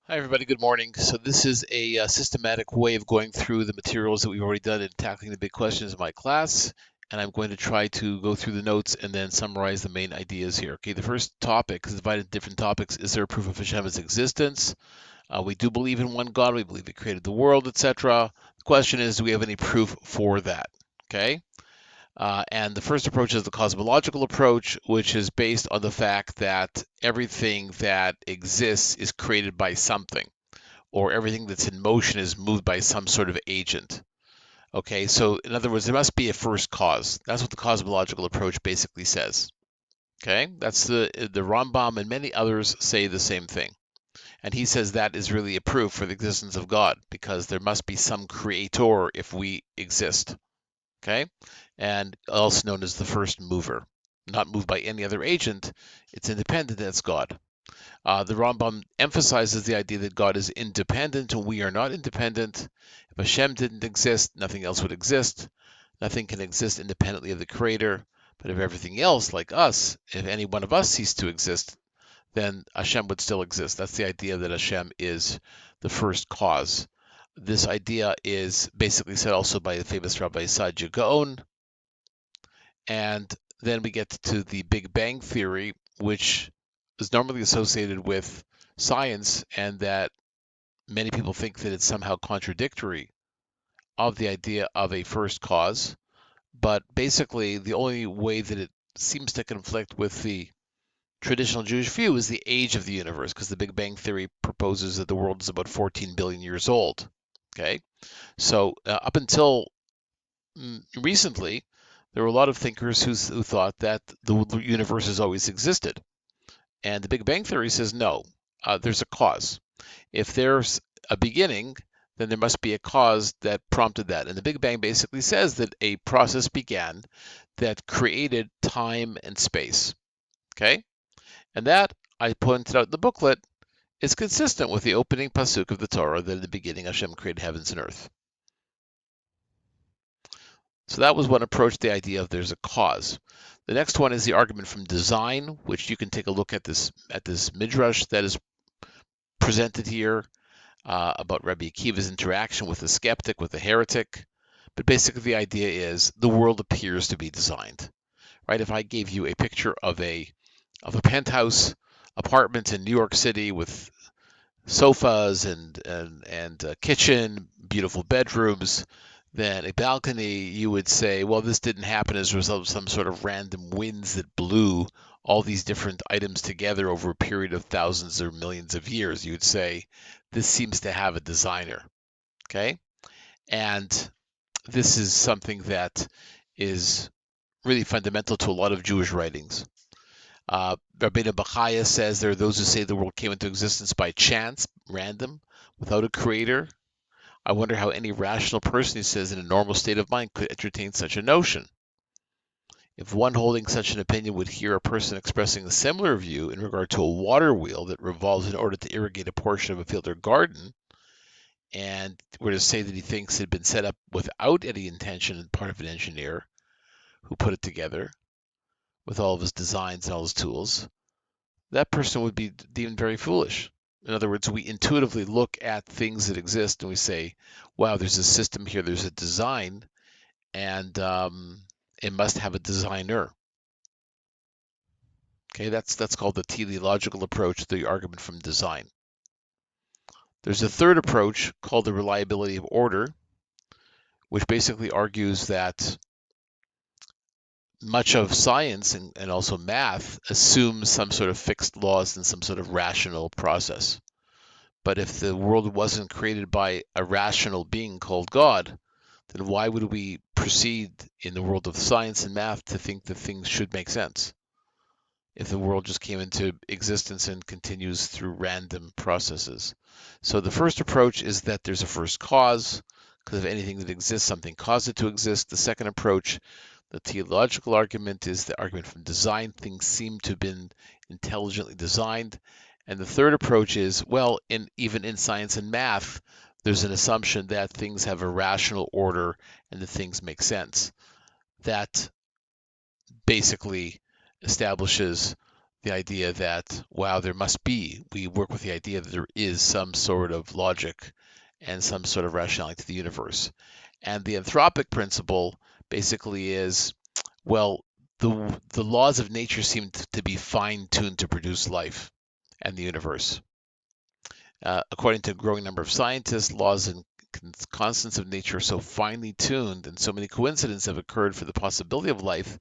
Hi, everybody. Good morning. So this is a systematic way of going through the materials that we've already done and tackling the big questions in my class. And I'm going to try to go through the notes and then summarize the main ideas here. Okay, the first topic is divided into different topics. Is there a proof of Hashem's existence? We do believe in one God. We believe He created the world, etc. The question is, do we have any proof for that? Okay. And the first approach is the cosmological approach, which is based on the fact that everything that exists is created by something, or everything that's in motion is moved by some sort of agent. Okay, so in other words, there must be a first cause. That's what the cosmological approach basically says. Okay, that's the Rambam and many others say the same thing. And he says that is really a proof for the existence of God because there must be some creator if we exist. Okay, and also known as the first mover, not moved by any other agent. It's independent. That's God. The Rambam emphasizes the idea that God is independent and we are not independent. If Hashem didn't exist, nothing else would exist. Nothing can exist independently of the Creator. But if everything else, like us, if any one of us ceased to exist, then Hashem would still exist. That's the idea that Hashem is the first cause. This idea is basically said also by the famous Rabbi Saadia Gaon. And then we get to the Big Bang Theory, which is normally associated with science, and that many people think that it's somehow contradictory of the idea of a first cause. But basically, the only way that it seems to conflict with the traditional Jewish view is the age of the universe, because the Big Bang Theory proposes that the world is about 14 billion years old. Okay, so up until recently, there were a lot of thinkers who thought that the universe has always existed. And the Big Bang Theory says no, there's a cause. If there's a beginning, then there must be a cause that prompted that. And the Big Bang basically says that a process began that created time and space. Okay? And that, I pointed out in the booklet, is consistent with the opening pasuk of the Torah that in the beginning Hashem created heavens and earth. So that was one approach, the idea of there's a cause. The next one is the argument from design, which you can take a look at this midrash that is presented here about Rabbi Akiva's interaction with the skeptic, with the heretic. But basically, the idea is the world appears to be designed, right? If I gave you a picture of a penthouse apartment in New York City with sofas and a kitchen, beautiful bedrooms, then a balcony, you would say, well, this didn't happen as a result of some sort of random winds that blew all these different items together over a period of thousands or millions of years. You would say, this seems to have a designer. Okay? And this is something that is really fundamental to a lot of Jewish writings. Rabbeinu Bachaya says there are those who say the world came into existence by chance, random, without a creator. I wonder how any rational person who says in a normal state of mind could entertain such a notion. If one holding such an opinion would hear a person expressing a similar view in regard to a water wheel that revolves in order to irrigate a portion of a field or garden, and were to say that he thinks it had been set up without any intention and part of an engineer who put it together with all of his designs and all his tools, that person would be deemed very foolish. In other words, we intuitively look at things that exist and we say, wow, there's a system here, there's a design, and it must have a designer. Okay, that's called the teleological approach, the argument from design. There's a third approach called the reliability of order, which basically argues that much of science and also math assumes some sort of fixed laws and some sort of rational process. But if the world wasn't created by a rational being called God, then why would we proceed in the world of science and math to think that things should make sense? If the world just came into existence and continues through random processes. So the first approach is that there's a first cause, because if anything that exists, something caused it to exist. The second approach, the teleological argument, is the argument from design. Things seem to have been intelligently designed. And the third approach is, well, even in science and math, there's an assumption that things have a rational order and that things make sense. That basically establishes the idea that, wow, we work with the idea that there is some sort of logic and some sort of rationality to the universe. And the anthropic principle basically is, well, the laws of nature seem to be fine-tuned to produce life and the universe. According to a growing number of scientists, laws and constants of nature are so finely tuned and so many coincidences have occurred for the possibility of life,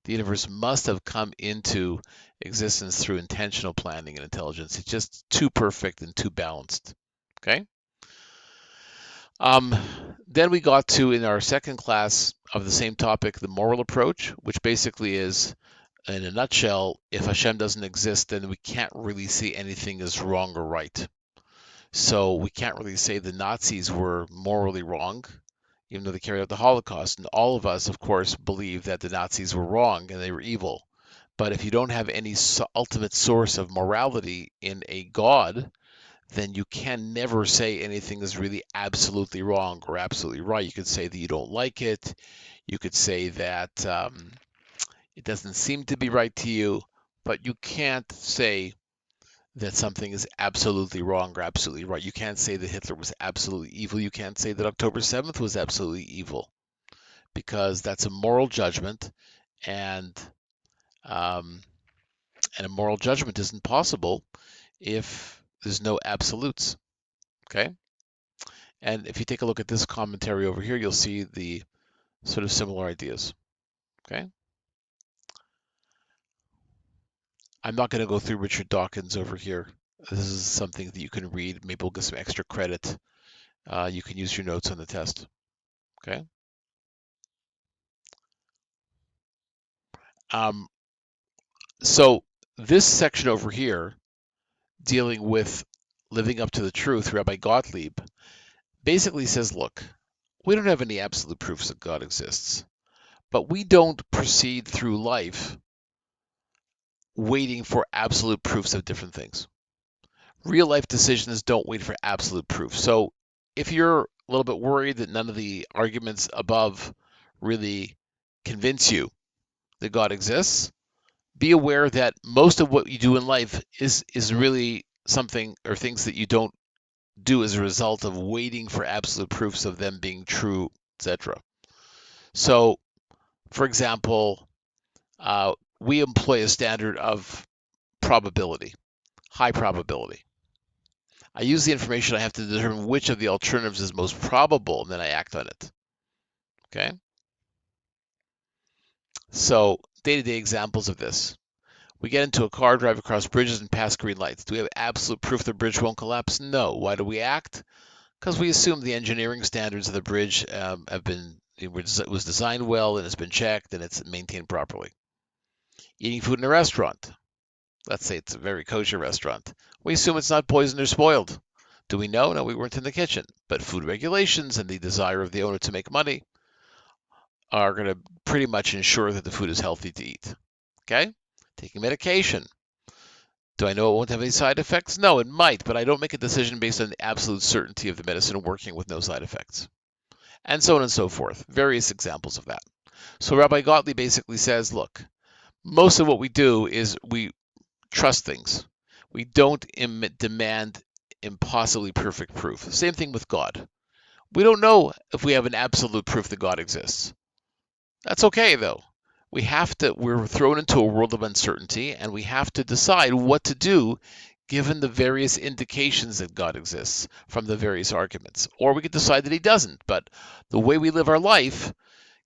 the universe must have come into existence through intentional planning and intelligence. It's just too perfect and too balanced. Okay? Um, then we got to, in our second class of the same topic, the moral approach, which basically is, in a nutshell, if Hashem doesn't exist, then we can't really see anything as wrong or right. So we can't really say the Nazis were morally wrong, even though they carried out the Holocaust. And all of us, of course, believe that the Nazis were wrong and they were evil. But if you don't have any ultimate source of morality in a God, then you can never say anything is really absolutely wrong or absolutely right. You could say that you don't like it. You could say that it doesn't seem to be right to you, but you can't say that something is absolutely wrong or absolutely right. You can't say that Hitler was absolutely evil. You can't say that October 7th was absolutely evil, because that's a moral judgment, and um, a moral judgment isn't possible if there's no absolutes. Okay? And if you take a look at this commentary over here, you'll see the sort of similar ideas. Okay? I'm not going to go through Richard Dawkins over here. This is something that you can read. Maybe we'll get some extra credit. You can use your notes on the test. Okay? Um, so this section over here, dealing with living up to the truth, Rabbi Gottlieb basically says, look, we don't have any absolute proofs that God exists, but we don't proceed through life waiting for absolute proofs of different things. Real life decisions don't wait for absolute proof. So if you're a little bit worried that none of the arguments above really convince you that God exists, be aware that most of what you do in life is really something or things that you don't do as a result of waiting for absolute proofs of them being true, etc. So, for example, we employ a standard of probability, high probability. I use the information I have to determine which of the alternatives is most probable, and then I act on it. Okay? So, day-to-day examples of this. We get into a car, drive across bridges, and pass green lights. Do we have absolute proof the bridge won't collapse? No. Why do we act? Because we assume the engineering standards of the bridge it was designed well and it's been checked and it's maintained properly. Eating food in a restaurant. Let's say it's a very kosher restaurant. We assume it's not poisoned or spoiled. Do we know? No, we weren't in the kitchen. But food regulations and the desire of the owner to make money are going to pretty much ensure that the food is healthy to eat. Okay? Taking medication. Do I know it won't have any side effects? No, it might, but I don't make a decision based on the absolute certainty of the medicine working with no side effects. And so on and so forth. Various examples of that. So Rabbi Gottlieb basically says, look, most of what we do is we trust things. We don't demand impossibly perfect proof. Same thing with God. We don't know if we have an absolute proof that God exists. That's okay, though. We're thrown into a world of uncertainty, and we have to decide what to do given the various indications that God exists from the various arguments. Or we could decide that he doesn't, but the way we live our life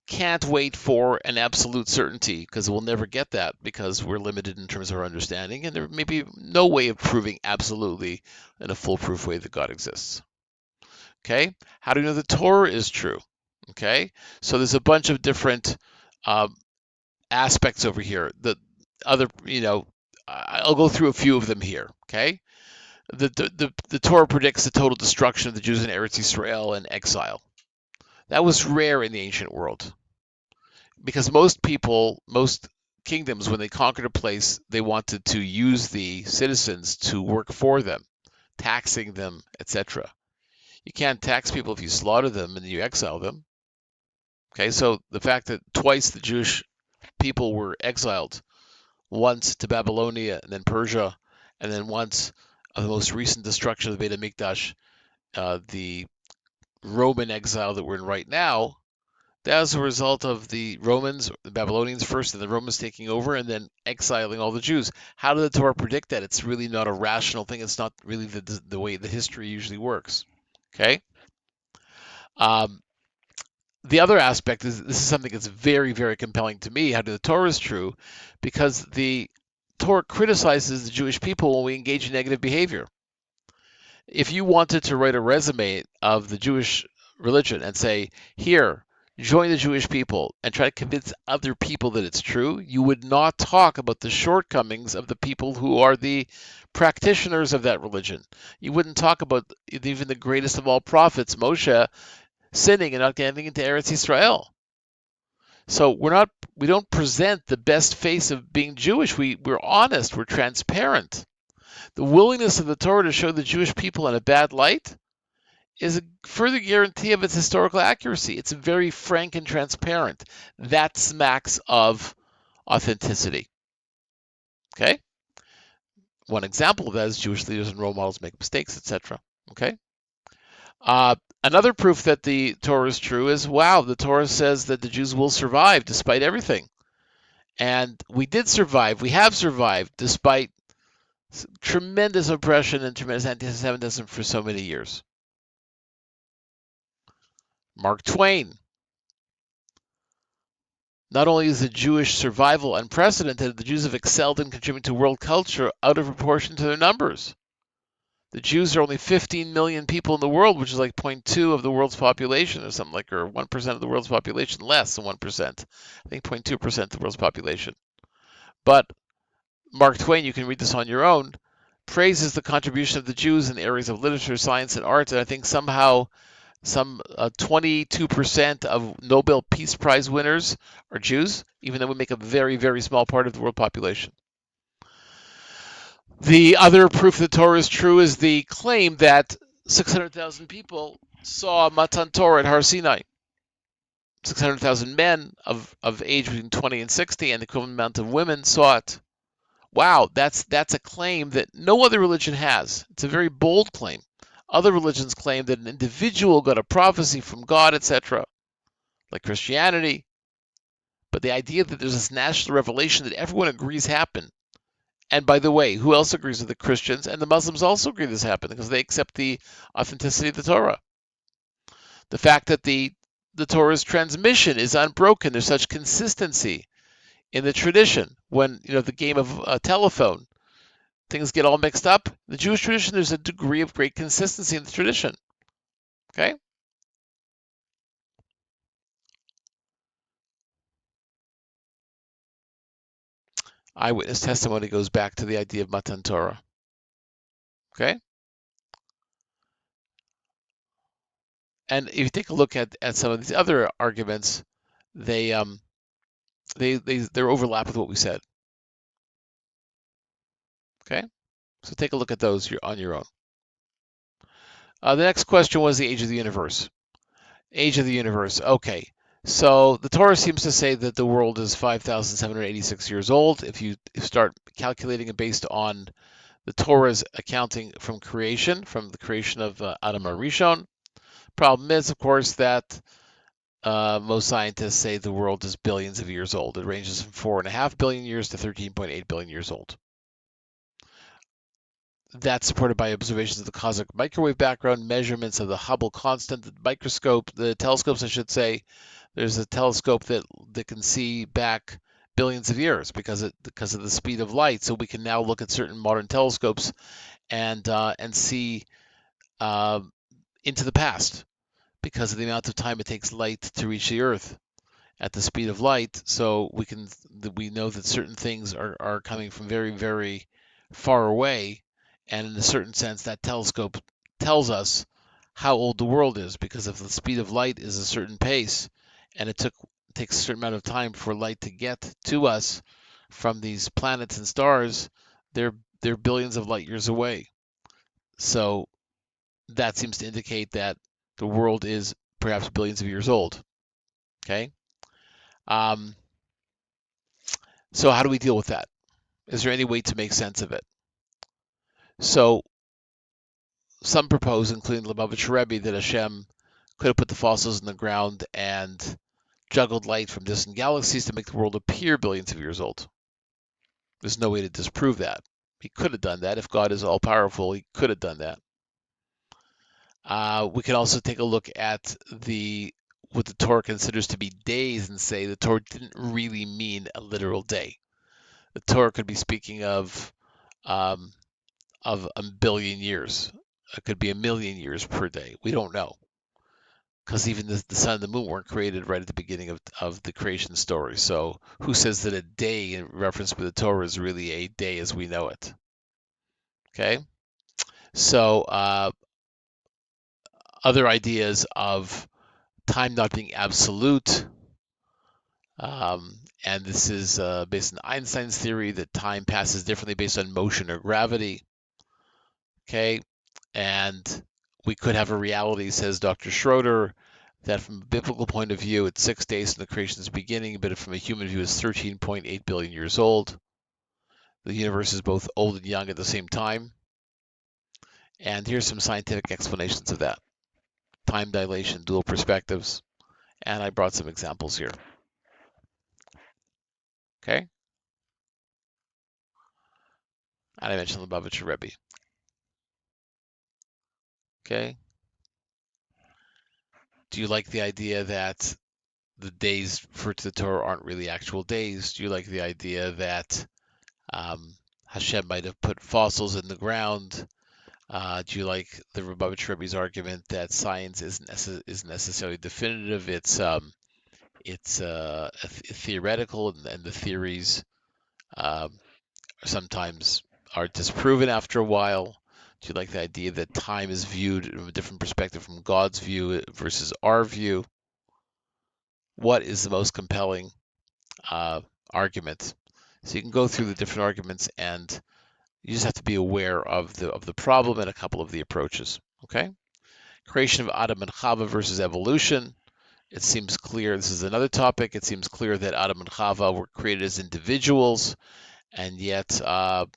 can't wait for an absolute certainty, because we'll never get that because we're limited in terms of our understanding, and there may be no way of proving absolutely in a foolproof way that God exists. Okay? How do we know the Torah is true? Okay? So there's a bunch of different aspects over here. The other, I'll go through a few of them here. Okay? The Torah predicts the total destruction of the Jews in Eretz Yisrael and exile. That was rare in the ancient world, because most kingdoms, when they conquered a place, they wanted to use the citizens to work for them, taxing them, etc. You can't tax people if you slaughter them and you exile them. Okay, so the fact that twice the Jewish people were exiled once to Babylonia and then Persia, and then once the most recent destruction of the Beit HaMikdash, the Roman exile that we're in right now. That was a result of the Romans, the Babylonians first, and the Romans taking over and then exiling all the Jews. How did the Torah predict that? It's really not a rational thing. It's not really the way the history usually works. Okay? Um, the other aspect is this is something that's very, very compelling to me. How the Torah is true, because the Torah criticizes the Jewish people when we engage in negative behavior. If you wanted to write a resume of the Jewish religion and say, here, join the Jewish people and try to convince other people that it's true, you would not talk about the shortcomings of the people who are the practitioners of that religion. You wouldn't talk about even the greatest of all prophets, Moshe, sinning and not getting into Eretz Yisrael. So we don't present the best face of being Jewish. We're honest, we're transparent. The willingness of the Torah to show the Jewish people in a bad light is a further guarantee of its historical accuracy. It's very frank and transparent. That smacks of authenticity. Okay? One example of that is Jewish leaders and role models make mistakes, etc. Okay? Another proof that the Torah is true is, wow, the Torah says that the Jews will survive despite everything. And we did survive. We have survived despite tremendous oppression and tremendous anti-Semitism for so many years. Mark Twain. Not only is the Jewish survival unprecedented, the Jews have excelled in contributing to world culture out of proportion to their numbers. The Jews are only 15 million people in the world, which is like 0.2 of the world's population or something like, or 1% of the world's population, less than 1%. I think 0.2% of the world's population. But Mark Twain, you can read this on your own, praises the contribution of the Jews in the areas of literature, science, and art, and I think somehow some 22% of Nobel Peace Prize winners are Jews, even though we make a very, very small part of the world population. The other proof the Torah is true is the claim that 600,000 people saw Matan Torah at Har Sinai. 600,000 men of age between 20 and 60, and the equivalent amount of women saw it. Wow, that's a claim that no other religion has. It's a very bold claim. Other religions claim that an individual got a prophecy from God, etc., like Christianity. But the idea that there's this national revelation that everyone agrees happened. And by the way, who else agrees with the Christians? And the Muslims also agree this happened because they accept the authenticity of the Torah. The fact that the Torah's transmission is unbroken, there's such consistency in the tradition. When, the game of telephone, things get all mixed up. The Jewish tradition, there's a degree of great consistency in the tradition. Okay? Eyewitness testimony goes back to the idea of Matan Torah. Okay? And if you take a look at some of these other arguments, they they're overlap with what we said. Okay? So take a look at those on your own. The next question was the age of the universe. Age of the universe. Okay. So the Torah seems to say that the world is 5,786 years old. If you start calculating it based on the Torah's accounting from the creation of Adam HaRishon. Problem is, of course, that most scientists say the world is billions of years old. It ranges from 4.5 billion years to 13.8 billion years old. That's supported by observations of the cosmic microwave background, measurements of the Hubble constant, the telescopes, I should say. There's a telescope that can see back billions of years because of the speed of light. So we can now look at certain modern telescopes and see into the past because of the amount of time it takes light to reach the Earth at the speed of light. So we know that certain things are coming from very, very far away. And in a certain sense, that telescope tells us how old the world is because if the speed of light is a certain pace and it takes a certain amount of time for light to get to us from these planets and stars, they're billions of light years away. So that seems to indicate that the world is perhaps billions of years old. Okay? So how do we deal with that? Is there any way to make sense of it? So some propose, including the Lubavitcher Rebbe, that Hashem could have put the fossils in the ground and juggled light from distant galaxies to make the world appear billions of years old. There's no way to disprove that. He could have done that. If God is all-powerful, he could have done that. We can also take a look at what the Torah considers to be days and say the Torah didn't really mean a literal day. The Torah could be speaking of a billion years. It could be a million years per day. We don't know, because even the sun and the moon weren't created right at the beginning of the creation story. So who says that a day in reference with the Torah is really a day as we know it? Okay, so other ideas of time not being absolute, and this is based on Einstein's theory that time passes differently based on motion or gravity. Okay, and we could have a reality, says Dr. Schroeder, that from a biblical point of view, it's 6 days from the creation's beginning, but from a human view, it's 13.8 billion years old. The universe is both old and young at the same time. And here's some scientific explanations of that. Time dilation, dual perspectives, and I brought some examples here. Okay? And I mentioned the Lubavitcher Rebbe. Okay? Do you like the idea that the days referred to the Torah aren't really actual days? Do you like the idea that Hashem might have put fossils in the ground? Do you like the Lubavitcher Rebbe's argument that science isn't necessarily definitive? It's theoretical, and the theories sometimes are disproven after a while. Do you like the idea that time is viewed from a different perspective from God's view versus our view? What is the most compelling argument? So you can go through the different arguments, and you just have to be aware of the problem and a couple of the approaches. Okay? Creation of Adam and Chava versus evolution. It seems clear, this is another topic, it seems clear that Adam and Chava were created as individuals, and yet the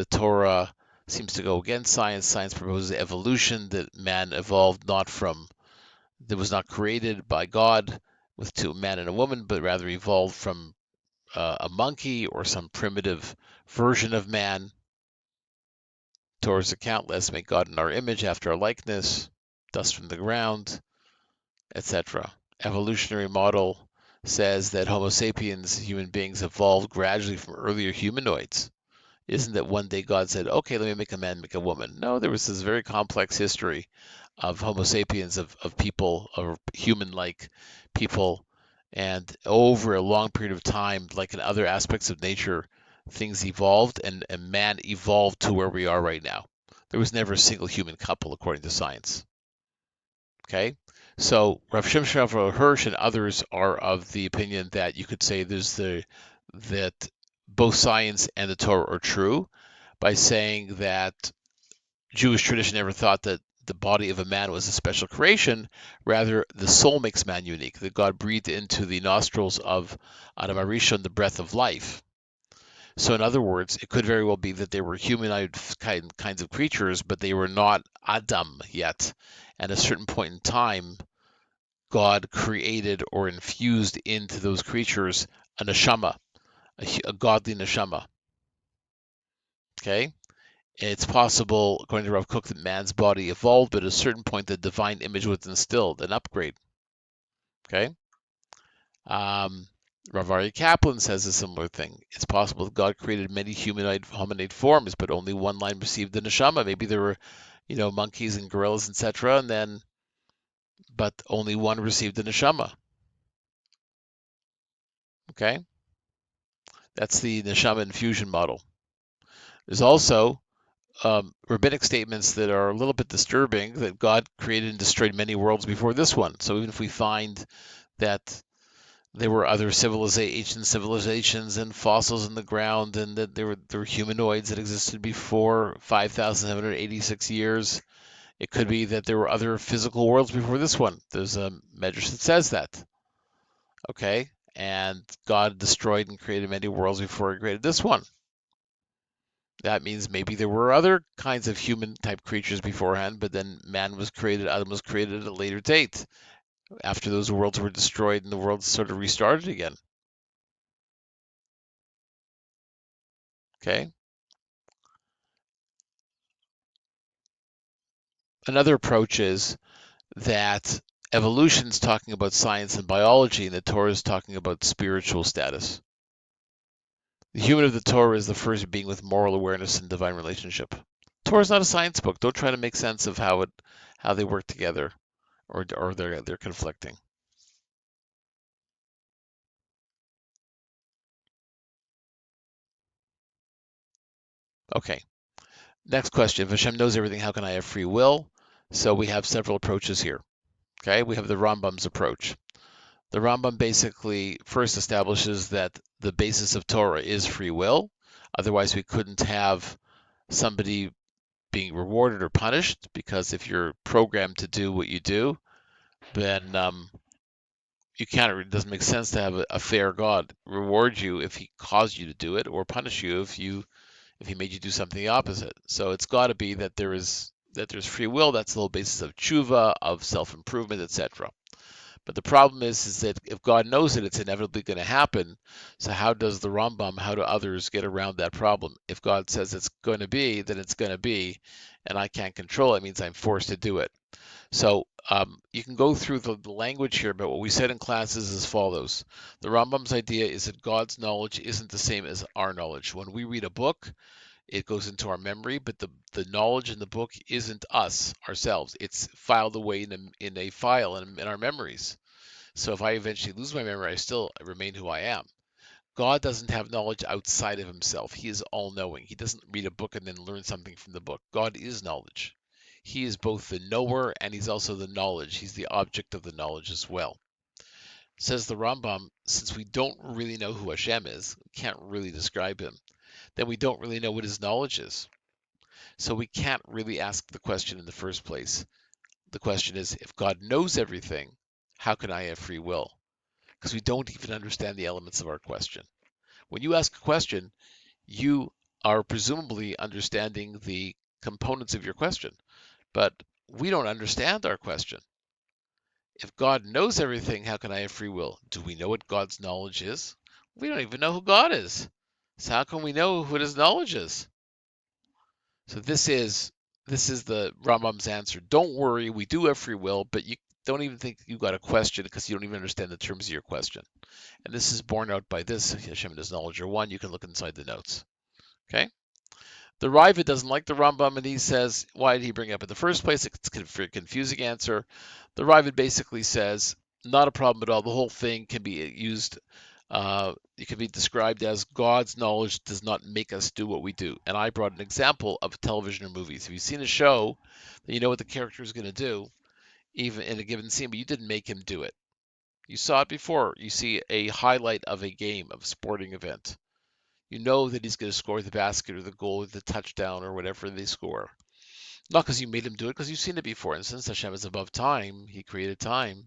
Torah seems to go against science. Science proposes evolution, that man evolved that was not created by God with a man and a woman, but rather evolved from a monkey or some primitive version of man. Torah's account, let us make God in our image, after our likeness, dust from the ground, etc. Evolutionary model says that Homo sapiens, human beings, evolved gradually from earlier humanoids. Isn't that one day God said, okay, let me make a man, make a woman? No, there was this very complex history of Homo sapiens, of people, or human-like people, and over a long period of time, like in other aspects of nature, things evolved, and man evolved to where we are right now. There was never a single human couple, according to science. Okay, so Rav Shimshon Hirsch and others are of the opinion that you could say that both science and the Torah are true, by saying that Jewish tradition never thought that the body of a man was a special creation. Rather, the soul makes man unique, that God breathed into the nostrils of Adam HaRishon the breath of life. So in other words, it could very well be that they were humanoid kinds of creatures, but they were not Adam yet. At a certain point in time, God created or infused into those creatures a neshama, a godly neshama. Okay? It's possible, according to Rav Kook, that man's body evolved, but at a certain point the divine image was instilled, an upgrade. Okay? Rav Aryeh Kaplan says a similar thing. It's possible that God created many hominid forms, but only one line received the neshama. Maybe there were, monkeys and gorillas, etc., but only one received the neshama. Okay? That's the neshama infusion model. There's also rabbinic statements that are a little bit disturbing, that God created and destroyed many worlds before this one. So even if we find that there were other ancient civilizations and fossils in the ground, and that there were humanoids that existed before 5,786 years, it could be that there were other physical worlds before this one. There's a medrash that says that. Okay? And God destroyed and created many worlds before he created this one. That means maybe there were other kinds of human type creatures beforehand, but then man was created, Adam was created at a later date after those worlds were destroyed and the world sort of restarted again. Okay. Another approach is that evolution's talking about science and biology, and the Torah is talking about spiritual status. The human of the Torah is the first being with moral awareness and divine relationship. Torah is not a science book. Don't try to make sense of how they work together, or they're conflicting. Okay. Next question. If Hashem knows everything, how can I have free will? So we have several approaches here. Okay, we have the Rambam's approach. The Rambam basically first establishes that the basis of Torah is free will. Otherwise, we couldn't have somebody being rewarded or punished, because if you're programmed to do what you do, then you can't. It doesn't make sense to have a fair God reward you if He caused you to do it, or punish you if He made you do something the opposite. So it's got to be that there's free will. That's the whole basis of tshuva, of self-improvement, etc. But the problem is that if God knows it, it's inevitably going to happen. So how does the Rambam, how do others get around that problem? If God says it's going to be, then it's going to be, and I can't control it. It means I'm forced to do it. So you can go through the language here, but what we said in class is as follows. The Rambam's idea is that God's knowledge isn't the same as our knowledge. When we read a book, it goes into our memory, but the knowledge in the book isn't us, ourselves. It's filed away in a file in our memories. So if I eventually lose my memory, I still remain who I am. God doesn't have knowledge outside of himself. He is all knowing. He doesn't read a book and then learn something from the book. God is knowledge. He is both the knower and he's also the knowledge. He's the object of the knowledge as well. Says the Rambam, since we don't really know who Hashem is, we can't really describe him, then we don't really know what his knowledge is. So we can't really ask the question in the first place. The question is, if God knows everything, how can I have free will? Because we don't even understand the elements of our question. When you ask a question, you are presumably understanding the components of your question, but we don't understand our question. If God knows everything, how can I have free will? Do we know what God's knowledge is? We don't even know who God is. So how can we know what his knowledge is? So this is the Rambam's answer. Don't worry, we do have free will, but you don't even think you got a question because you don't even understand the terms of your question. And this is borne out by this. Hashem and his knowledge are one. You can look inside the notes. Okay? The Ravid doesn't like the Rambam, and he says, why did he bring it up in the first place? It's a confusing answer. The Ravid basically says, not a problem at all. The whole thing can be used, it can be described as God's knowledge does not make us do what we do. And I brought an example of television or movies. If you've seen a show, then you know what the character is going to do, even in a given scene, but you didn't make him do it. You saw it before. You see a highlight of a game, of a sporting event. You know that he's going to score the basket or the goal or the touchdown or whatever they score. Not because you made him do it, because you've seen it before. And since Hashem is above time, he created time.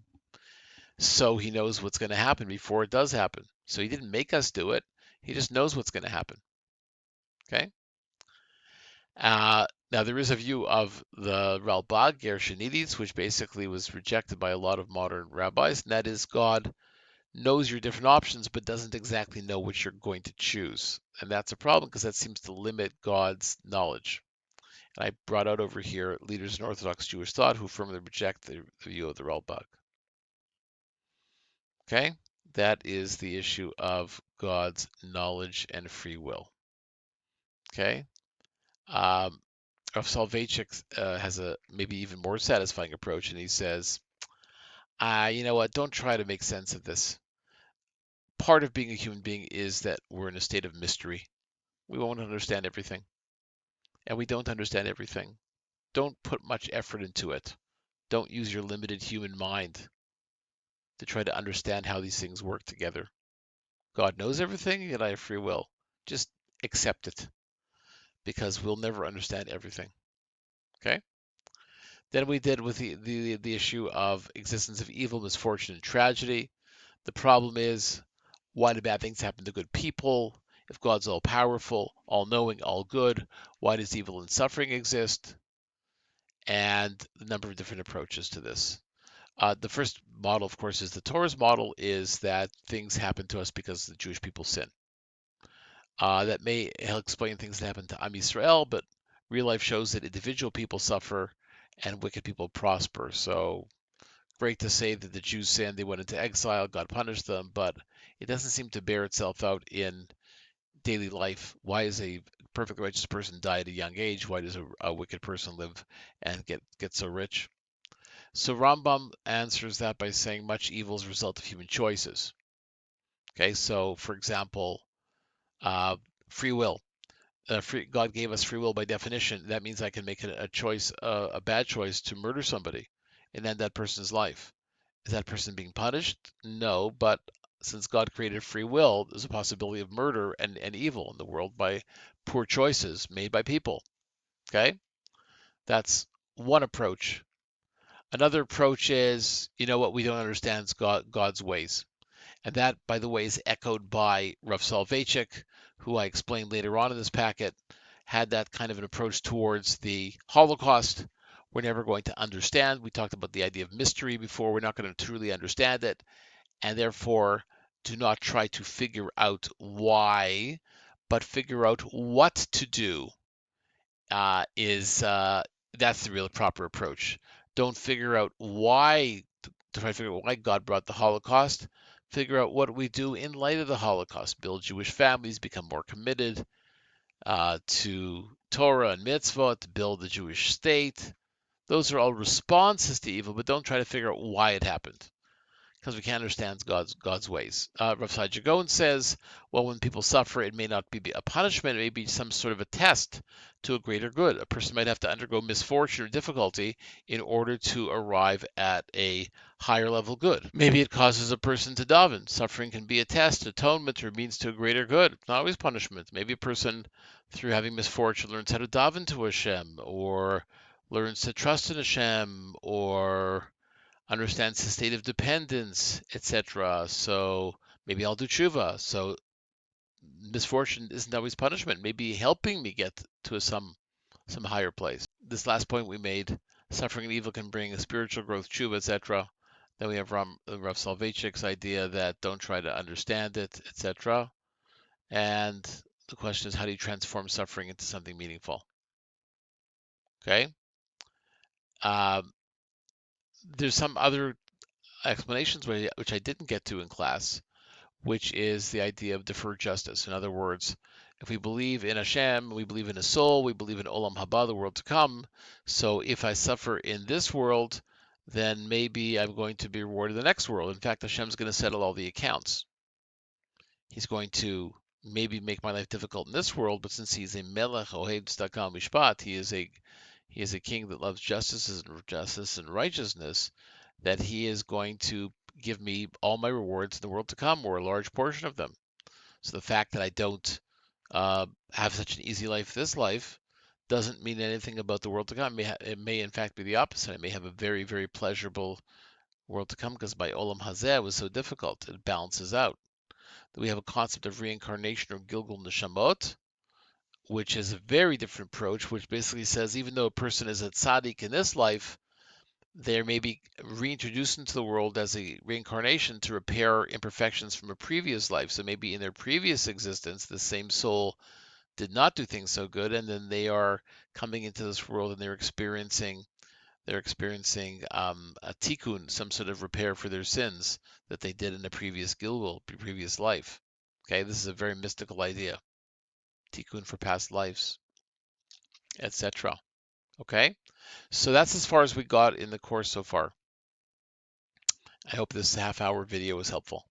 So he knows what's going to happen before it does happen. So he didn't make us do it. He just knows what's going to happen. Okay? Now, there is a view of the Ralbag, Gershonides, which basically was rejected by a lot of modern rabbis, and that is God knows your different options, but doesn't exactly know what you're going to choose. And that's a problem because that seems to limit God's knowledge. And I brought out over here leaders in Orthodox Jewish thought who firmly reject the view of the Ralbag. Okay? That is the issue of God's knowledge and free will. Okay? Rav Soloveitchik has a maybe even more satisfying approach, and he says, you know what, don't try to make sense of this. Part of being a human being is that we're in a state of mystery. We won't understand everything, and we don't understand everything. Don't put much effort into it. Don't use your limited human mind to try to understand how these things work together. God knows everything, yet I have free will. Just accept it, because we'll never understand everything. Okay? Then we did with the issue of existence of evil, misfortune, and tragedy. The problem is, why do bad things happen to good people? If God's all powerful, all knowing, all good, why does evil and suffering exist? And a number of different approaches to this. The first model, of course, is the Torah's model, is that things happen to us because the Jewish people sin. That may help explain things that happen to Am Yisrael, but real life shows that individual people suffer and wicked people prosper. So great to say that the Jews sinned, they went into exile, God punished them, but it doesn't seem to bear itself out in daily life. Why is a perfectly righteous person die at a young age? Why does a wicked person live and get so rich? So Rambam answers that by saying much evil is a result of human choices. Okay, so for example, free will. God gave us free will by definition. That means I can make a choice, a bad choice to murder somebody and end that person's life. Is that person being punished? No, but since God created free will, there's a possibility of murder and evil in the world by poor choices made by people. Okay? That's one approach. Another approach is, you know what, we don't understand God's ways. And that, by the way, is echoed by Rav Soloveitchik, who I explained later on in this packet, had that kind of an approach towards the Holocaust. We're never going to understand. We talked about the idea of mystery before. We're not going to truly understand it, and therefore do not try to figure out why, but figure out what to do. That's the real proper approach. Don't figure out why to try to figure out why God brought the Holocaust. Figure out what we do in light of the Holocaust. Build Jewish families, become more committed to Torah and mitzvah, to build the Jewish state. Those are all responses to evil, but don't try to figure out why it happened, because we can't understand God's ways. Rav Saadia Gaon says, well, when people suffer, it may not be a punishment, it may be some sort of a test to a greater good. A person might have to undergo misfortune or difficulty in order to arrive at a higher level good. Maybe it causes a person to daven. Suffering can be a test, atonement, or means to a greater good. It's not always punishment. Maybe a person, through having misfortune, learns how to daven to Hashem, or learns to trust in Hashem, or understands the state of dependence, etc. So maybe I'll do tshuva. So misfortune isn't always punishment. Maybe helping me get to some higher place. This last point we made: suffering and evil can bring a spiritual growth, tshuva, etc. Then we have Rav Soloveitchik's idea that don't try to understand it, etc. And the question is, how do you transform suffering into something meaningful? Okay. There's some other explanations which I didn't get to in class, which is the idea of deferred justice. In other words, if we believe in Hashem, we believe in a soul, we believe in Olam Haba, the world to come. So if I suffer in this world, then maybe I'm going to be rewarded in the next world. In fact, Hashem's going to settle all the accounts. He's going to maybe make my life difficult in this world, but since he's a melech ohev tzedakah mishpat, he is a king that loves justice and righteousness, that he is going to give me all my rewards in the world to come, or a large portion of them. So the fact that I don't have such an easy life this life doesn't mean anything about the world to come. It may in fact be the opposite. I may have a very, very pleasurable world to come because my Olam Hazeh was so difficult. It balances out. We have a concept of reincarnation or Gilgul Neshamot, which is a very different approach, which basically says even though a person is a tzaddik in this life, they may be reintroduced into the world as a reincarnation to repair imperfections from a previous life. So maybe in their previous existence, the same soul did not do things so good, and then they are coming into this world and they're experiencing a tikkun, some sort of repair for their sins that they did in a previous gilgul, previous life. Okay, this is a very mystical idea. Tikkun for past lives, etc. Okay, so that's as far as we got in the course so far. I hope this half-hour video was helpful.